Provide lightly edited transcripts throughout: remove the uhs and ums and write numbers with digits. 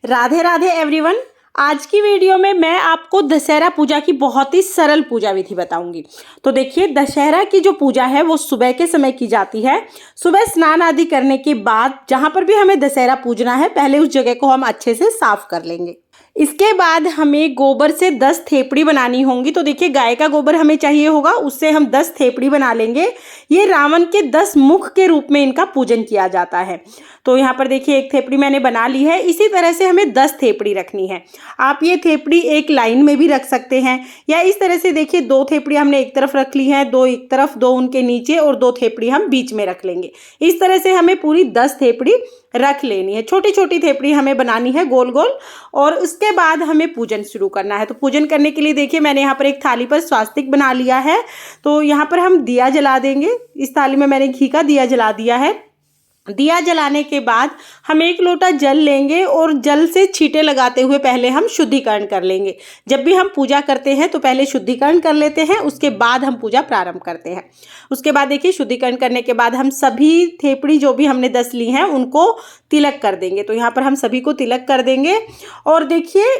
Radhe Radhe everyone. आज की video में मैं आपको दशहरा पूजा की बहुत ही सरल पूजा विधि बताऊंगी। तो देखिए, दशहरा की जो पूजा है वो सुबह के समय की जाती है। सुबह स्नान आदि करने के बाद जहां पर भी हमें दशहरा पूजना है, पहले उस जगह को हम अच्छे से साफ कर लेंगे। इसके बाद हमें गोबर से 10 थेपड़ी बनानी होंगी। तो देखिए, गाय का गोबर हमें चाहिए होगा, उससे हम 10 थेपड़ी बना लेंगे। ये रावण के 10 मुख के रूप में इनका पूजन किया जाता है। तो यहाँ पर देखिए, एक थेपड़ी मैंने बना ली है। इसी तरह से हमें 10 थेपड़ी रखनी है। आप ये थेपड़ी एक लाइन में भी रख सकते हैं, या इस तरह से देखिए, 2 थेपड़ी हमने एक तरफ रख ली है, 2 एक तरफ, 2 उनके नीचे और 2 थेपड़ी हम बीच में रख लेंगे। इस तरह से हमें पूरी 10 थेपड़ी रख लेनी है। छोटी छोटी थेपड़ी हमें बनानी है गोल गोल, और उसके बाद हमें पूजन शुरू करना है। तो पूजन करने के लिए देखिए, मैंने यहाँ पर एक थाली पर स्वास्तिक बना लिया है। तो यहाँ पर हम दिया जला देंगे। इस थाली में मैंने घी का दिया जला दिया है। दिया जलाने के बाद हम 1 लोटा जल लेंगे और जल से छींटे लगाते हुए पहले हम शुद्धिकरण कर लेंगे। जब भी हम पूजा करते हैं तो पहले शुद्धिकरण कर लेते हैं, उसके बाद हम पूजा प्रारंभ करते हैं। उसके बाद देखिए, शुद्धिकरण करने के बाद हम सभी थेपड़ी जो भी हमने 10 ली हैं उनको तिलक कर देंगे। तो यहाँ पर हम सभी को तिलक कर देंगे। और देखिए,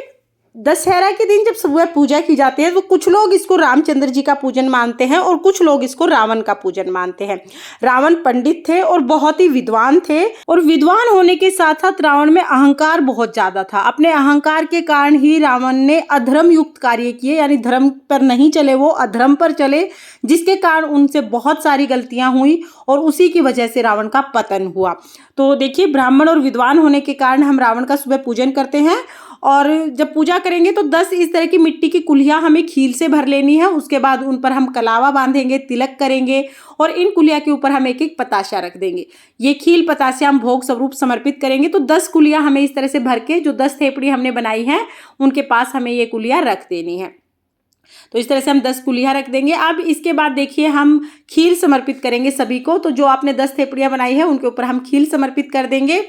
दशहरा के दिन जब सुबह पूजा की जाती है तो कुछ लोग इसको रामचंद्र जी का पूजन मानते हैं और कुछ लोग इसको रावण का पूजन मानते हैं। रावण पंडित थे और बहुत ही विद्वान थे, और विद्वान होने के साथ साथ रावण में अहंकार बहुत ज्यादा था। अपने अहंकार के कारण ही रावण ने अधर्म युक्त कार्य किए, यानी धर्म पर नहीं चले, वो अधर्म पर चले, जिसके कारण उनसे बहुत सारी गलतियां हुई और उसी की वजह से रावण का पतन हुआ। तो देखिए, ब्राह्मण और विद्वान होने के कारण हम रावण का सुबह पूजन करते हैं। और जब पूजा करेंगे तो 10 इस तरह की मिट्टी की कुल्हियाँ हमें खील से भर लेनी है। उसके बाद उन पर हम कलावा बांधेंगे, तिलक करेंगे, और इन कुलिया के ऊपर हम एक एक पताशा रख देंगे। ये खील पताशा हम भोग स्वरूप समर्पित करेंगे। तो 10 कुलिया हमें इस तरह से भर के, जो 10 थेपड़ी हमने बनाई है उनके पास हमें ये कुलिया रख देनी है। तो इस तरह से हम 10 कुलिया रख देंगे। अब इसके बाद देखिए, हम खीर समर्पित करेंगे सभी को। तो जो आपने 10 थेपड़ियाँ बनाई है उनके ऊपर हम खीर समर्पित कर देंगे।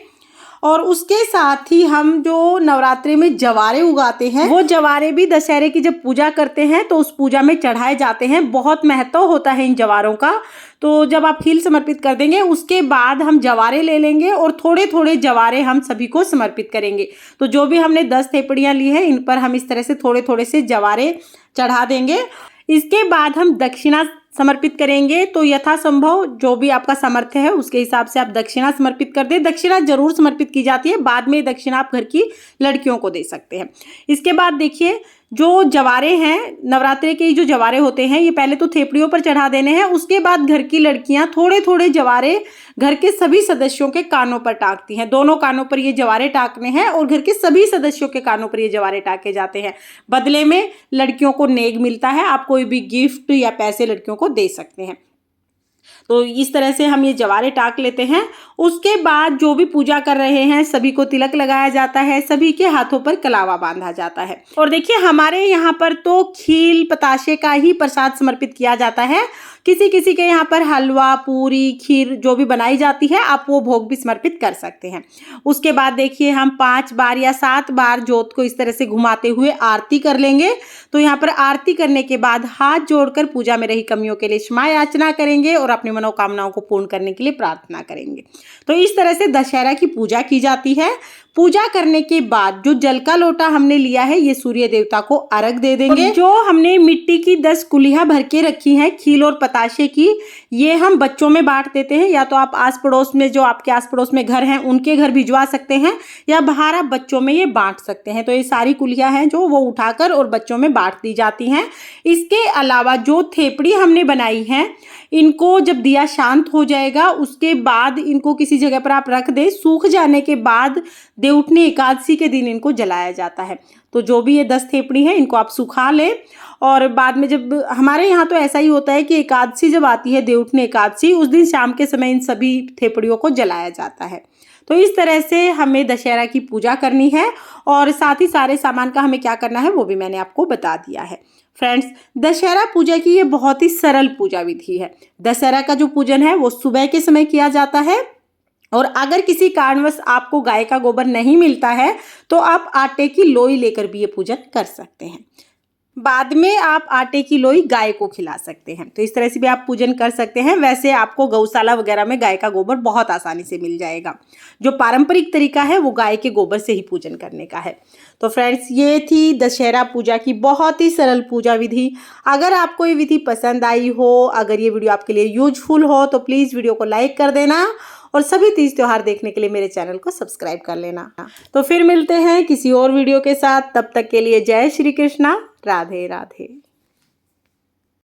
और उसके साथ ही हम जो नवरात्रि में जवारे उगाते हैं, वो जवारे भी दशहरे की जब पूजा करते हैं तो उस पूजा में चढ़ाए जाते हैं। बहुत महत्व होता है इन जवारों का। तो जब आप खील समर्पित कर देंगे, उसके बाद हम जवारे ले लेंगे और थोड़े थोड़े जवारे हम सभी को समर्पित करेंगे। तो जो भी हमने 10 थेपड़ियाँ ली है, इन पर हम इस तरह से थोड़े थोड़े से जवारे चढ़ा देंगे। इसके बाद हम दक्षिणा समर्पित करेंगे। तो यथासंभव जो भी आपका सामर्थ्य है उसके हिसाब से आप दक्षिणा समर्पित कर दें। दक्षिणा जरूर समर्पित की जाती है, बाद में दक्षिणा आप घर की लड़कियों को दे सकते हैं। इसके बाद देखिए, जो जवारे हैं, नवरात्रि के जो जवारे होते हैं, ये पहले तो थेपड़ियों पर चढ़ा देने हैं। उसके बाद घर की लड़कियां थोड़े थोड़े जवारे घर के सभी सदस्यों के कानों पर टाँगती हैं। दोनों कानों पर ये जवारे टाँकने हैं और घर के सभी सदस्यों के कानों पर ये जवारे टाँके जाते हैं। बदले में लड़कियों को नेग मिलता है। आप कोई भी गिफ्ट या पैसे लड़कियों को दे सकते हैं। तो इस तरह से हम ये जवारे टाक लेते हैं। उसके बाद जो भी पूजा कर रहे हैं सभी को तिलक लगाया जाता है, सभी के हाथों पर कलावा बांधा जाता है। और देखिए, हमारे यहाँ पर तो खील पताशे का ही प्रसाद समर्पित किया जाता है। किसी किसी के यहाँ पर हलवा, पूरी, खीर जो भी बनाई जाती है, आप वो भोग भी समर्पित कर सकते हैं। उसके बाद देखिए, हम 5 बार या 7 बार जोत को इस तरह से घुमाते हुए आरती कर लेंगे। तो यहाँ पर आरती करने के बाद हाथ जोड़कर पूजा में रही कमियों के लिए क्षमा याचना करेंगे और अपनी मनोकामनाओं को पूर्ण करने के लिए प्रार्थना करेंगे। तो इस तरह से दशहरा की पूजा की जाती है। पूजा करने के बाद जो जल का लोटा हमने लिया है, ये सूर्य देवता को अर्घ दे देंगे। जो हमने मिट्टी की 10 कुलियां भर के रखी हैं खील और पताशे की, ये हम बच्चों में बांट देते हैं। या तो आप आस पड़ोस में, जो आपके आस पड़ोस में घर हैं, उनके घर भिजवा सकते हैं, या बाहर आप बच्चों में ये बांट सकते हैं। तो ये सारी कुलियां हैं जो वो उठाकर और बच्चों में बांट दी जाती हैं। इसके अलावा जो थेपड़ी हमने बनाई है, इनको जब दिया शांत हो जाएगा, उसके बाद इनको किसी जगह पर आप रख दें। सूख जाने के बाद देवउठनी एकादशी के दिन इनको जलाया जाता है। तो जो भी ये 10 थेपड़ी हैं, इनको आप सुखा लें। और बाद में, जब हमारे यहाँ तो ऐसा ही होता है कि एकादशी जब आती है, देवउठनी एकादशी, उस दिन शाम के समय इन सभी थेपड़ियों को जलाया जाता है। तो इस तरह से हमें दशहरा की पूजा करनी है। और साथ ही सारे सामान का हमें क्या करना है वो भी मैंने आपको बता दिया है। फ्रेंड्स, दशहरा पूजा की ये बहुत ही सरल पूजा विधि है। दशहरा का जो पूजन है वो सुबह के समय किया जाता है। और अगर किसी कारणवश आपको गाय का गोबर नहीं मिलता है तो आप आटे की लोई लेकर भी ये पूजन कर सकते हैं। बाद में आप आटे की लोई गाय को खिला सकते हैं। तो इस तरह से भी आप पूजन कर सकते हैं। वैसे आपको गौशाला वगैरह में गाय का गोबर बहुत आसानी से मिल जाएगा। जो पारंपरिक तरीका है वो गाय के गोबर से ही पूजन करने का है। तो फ्रेंड्स, ये थी दशहरा पूजा की बहुत ही सरल पूजा विधि। अगर आपको ये विधि पसंद आई हो, अगर ये वीडियो आपके लिए यूजफुल हो, तो प्लीज़ वीडियो को लाइक कर देना और सभी तीज त्योहार देखने के लिए मेरे चैनल को सब्सक्राइब कर लेना। तो फिर मिलते हैं किसी और वीडियो के साथ। तब तक के लिए जय श्री कृष्णा, राधे राधे।